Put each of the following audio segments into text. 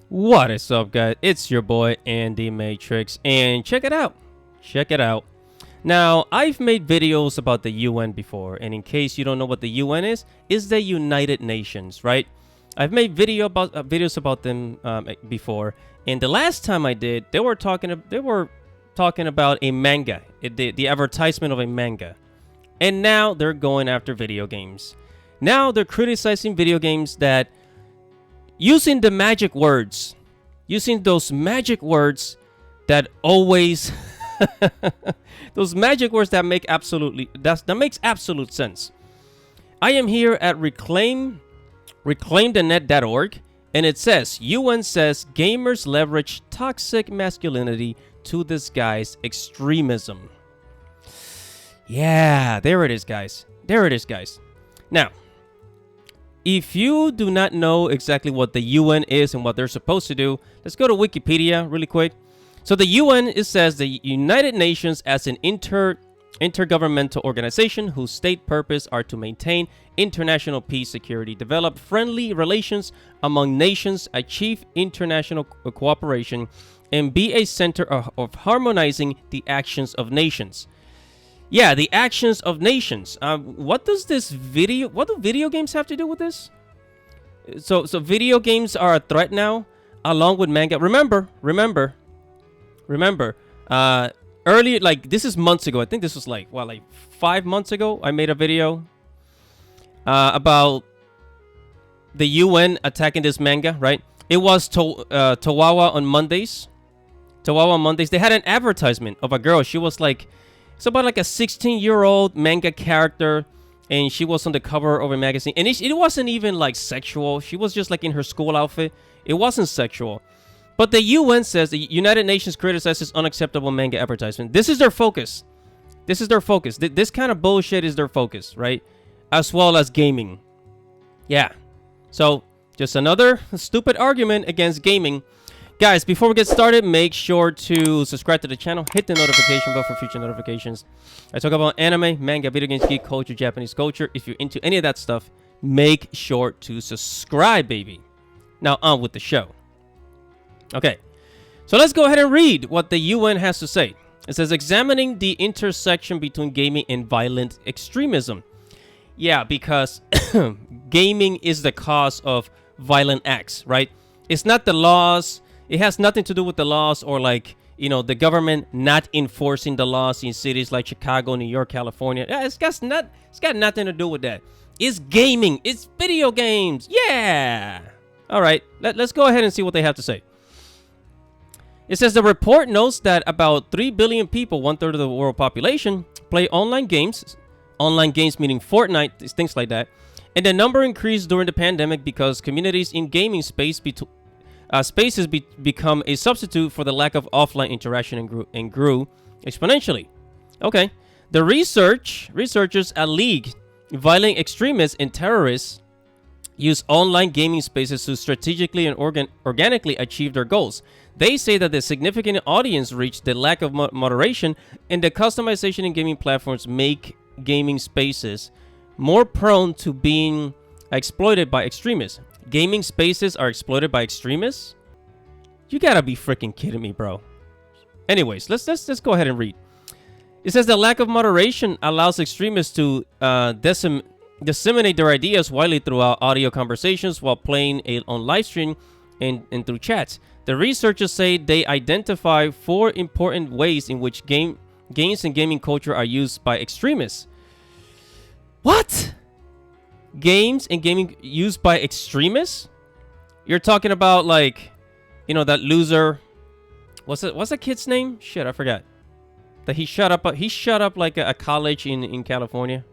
What is up, guys? It's your boy Andy Matrix, and check it out. Check it out. Now, I've made videos about the UN before, and in case you don't know what the UN is the United Nations, right? I've made videos about them before, and the last time I did, they were talking about a manga, the advertisement of a manga, and now they're going after video games. Now they're criticizing video games that using the magic words, using those magic words that always, those magic words that make that makes absolute sense. I am here at reclaimthenet.org, and it says, UN says gamers leverage toxic masculinity to disguise extremism. Yeah, there it is, guys. There it is, guys. Now, if you do not know exactly what the UN is and what they're supposed to do, let's go to Wikipedia really quick. So the UN, it says the United Nations as an intergovernmental organization whose state purpose are to maintain international peace, security, develop friendly relations among nations, achieve international cooperation, and be a center of harmonizing the actions of nations. Yeah, the actions of nations. What do video games have to do with this? So video games are a threat now, along with manga. Remember. Earlier, like this is months ago. I think this was like 5 months ago. I made a video about the UN attacking this manga. Right? It was Towawa on Mondays. Towawa on Mondays. They had an advertisement of a girl. She was like. It's about like a 16-year-old manga character, and she was on the cover of a magazine. And it wasn't even like sexual. She was just like in her school outfit. It wasn't sexual. But the UN says the United Nations criticizes unacceptable manga advertisement. This is their focus. This is their focus. This kind of bullshit is their focus, right? As well as gaming. Yeah. So, just another stupid argument against gaming. Guys, before we get started, make sure to subscribe to the channel, hit the notification bell for future notifications. I talk about anime, manga, video games, geek culture, Japanese culture. If you're into any of that stuff, make sure to subscribe, baby. Now, on with the show. Okay, so let's go ahead and read what the UN has to say. It says, examining the intersection between gaming and violent extremism. Yeah, because gaming is the cause of violent acts, right? It's not the laws. It has nothing to do with the laws or like, you know, the government not enforcing the laws in cities like Chicago, New York, California. Yeah, it's got nothing to do with that. It's gaming. It's video games. Yeah. All right. Let's go ahead and see what they have to say. It says the report notes that about 3 billion people, 1/3 of the world population, play online games. Online games meaning Fortnite, things like that. And the number increased during the pandemic because communities in gaming spaces become a substitute for the lack of offline interaction and grew exponentially. Okay. The researchers at League, violent extremists and terrorists use online gaming spaces to strategically and organically achieve their goals. They say that the significant audience reach, the lack of moderation, and the customization in gaming platforms make gaming spaces more prone to being exploited by extremists. Gaming spaces are exploited by extremists? You gotta be freaking kidding me, bro. Anyways, let's go ahead and read. It says the lack of moderation allows extremists to disseminate their ideas widely throughout audio conversations while playing on live stream and through chats. The researchers say they identify 4 important ways in which games and gaming culture are used by extremists. What? Games and gaming used by extremists? You're talking about like, you know, that loser. What's that kid's name? Shit, I forgot. That he shut up like a college in California.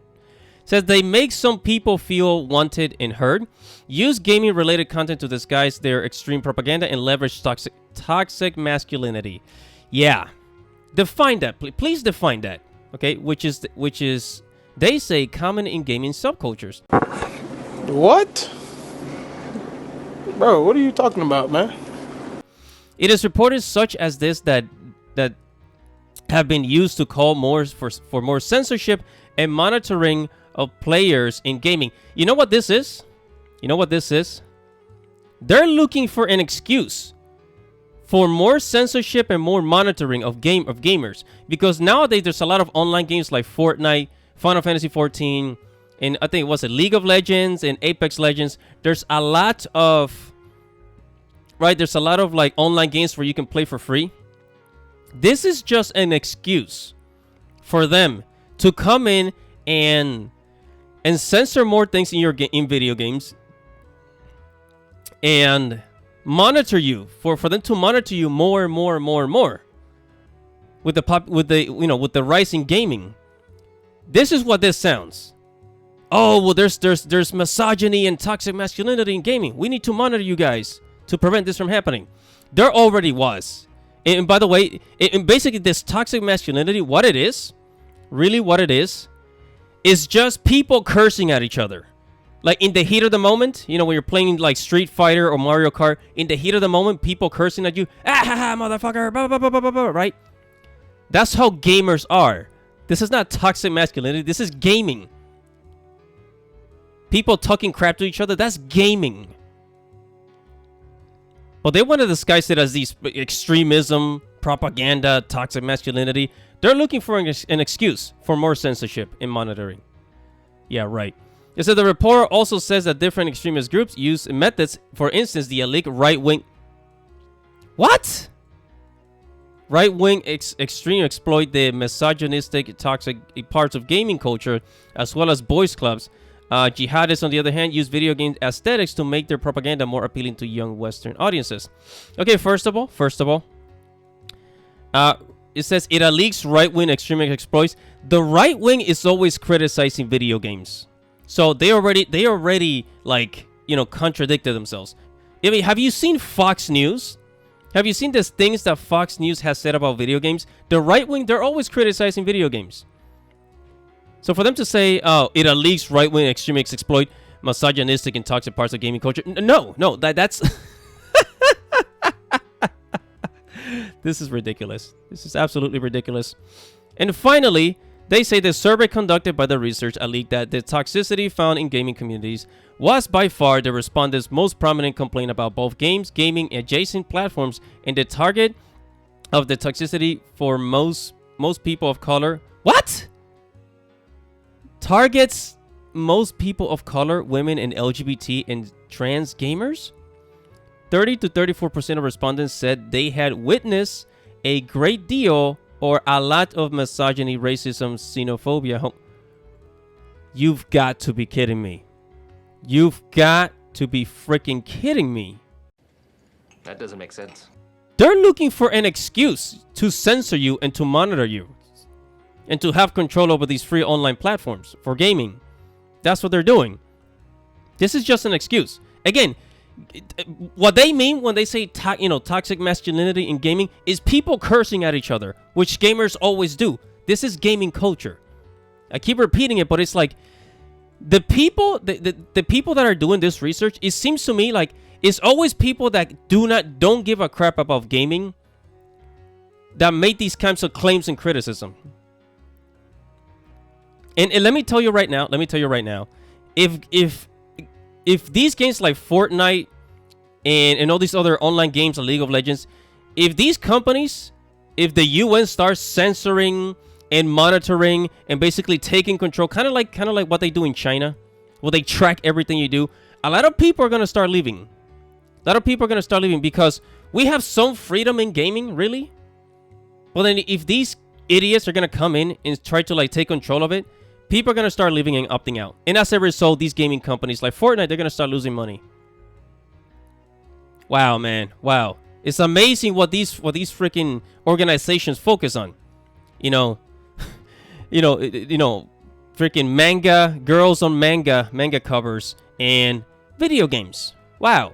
Says they make some people feel wanted and heard, use gaming related content to disguise their extreme propaganda, and leverage toxic masculinity. Yeah. Define that. Please define that. Okay, which is they say common in gaming subcultures. What? Bro, what are you talking about, man? It is reported such as this that have been used to call for more censorship and monitoring of players in gaming. You know what this is? You know what this is? They're looking for an excuse for more censorship and more monitoring of gamers, because nowadays there's a lot of online games like Fortnite, Final Fantasy 14, and I think it was League of Legends and Apex Legends. There's a lot of there's a lot of like online games where you can play for free. This is just an excuse for them to come in and censor more things in video games and monitor you, for them to monitor you more and more and more and more with the rise in gaming. This is what this sounds. Oh, well, there's misogyny and toxic masculinity in gaming. We need to monitor you guys to prevent this from happening. There already was. And by the way, basically this toxic masculinity, what it is just people cursing at each other. Like in the heat of the moment, when you're playing like Street Fighter or Mario Kart, in the heat of the moment, people cursing at you, motherfucker, blah, blah, blah, blah, blah, blah, right? That's how gamers are. This is not toxic masculinity. This is gaming. People talking crap to each other, that's gaming. But they want to disguise it as these extremism, propaganda, toxic masculinity. They're looking for an excuse for more censorship and monitoring. Yeah, right. It said the report also says that different extremist groups use methods. For instance, the elite right-wing... What? Right-wing extreme exploit the misogynistic, toxic parts of gaming culture, as well as boys' clubs. Jihadists, on the other hand, use video game aesthetics to make their propaganda more appealing to young Western audiences. Okay, first of all, it says it alleges right-wing extremist exploits. The right wing is always criticizing video games. So they already like, contradicted themselves. I mean, have you seen Fox News? Have you seen the things that Fox News has said about video games? The right wing, they're always criticizing video games. So for them to say, oh, it alleges right-wing extremists exploit misogynistic and toxic parts of gaming culture. No, that's... This is ridiculous. This is absolutely ridiculous. And finally, they say the survey conducted by the research alleged that the toxicity found in gaming communities was by far the respondents' most prominent complaint about both games, gaming, adjacent platforms, and the target of the toxicity for most people of color. What? Targets most people of color, women, and LGBT and trans gamers? 30 to 34% of respondents said they had witnessed a great deal or a lot of misogyny, racism, xenophobia. You've got to be kidding me. You've got to be freaking kidding me. That doesn't make sense. They're looking for an excuse to censor you and to monitor you and to have control over these free online platforms for gaming. That's what they're doing. This is just an excuse. Again, what they mean when they say toxic masculinity in gaming is people cursing at each other, which gamers always do. This is gaming culture. I keep repeating it, but it's like the people that are doing this research, it seems to me like it's always people that don't give a crap about gaming that make these kinds of claims and criticism. And let me tell you right now, if these games like Fortnite and all these other online games like League of Legends, if these companies, if the UN starts censoring and monitoring and basically taking control, kind of like what they do in China, where they track everything you do, a lot of people are going to start leaving. Because we have some freedom in gaming, really. Well, then if these idiots are going to come in and try to like take control of it, people are going to start leaving and opting out. And as a result, these gaming companies like Fortnite, they're going to start losing money. Wow, man. Wow. It's amazing what these freaking organizations focus on. Freaking manga, girls on manga covers, and video games. Wow.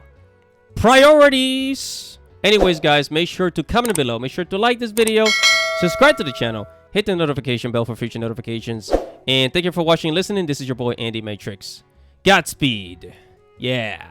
Priorities. Anyways, guys, make sure to comment below. Make sure to like this video, subscribe to the channel, hit the notification bell for future notifications. And thank you for watching and listening. This is your boy, Andy Matrix. Godspeed. Yeah.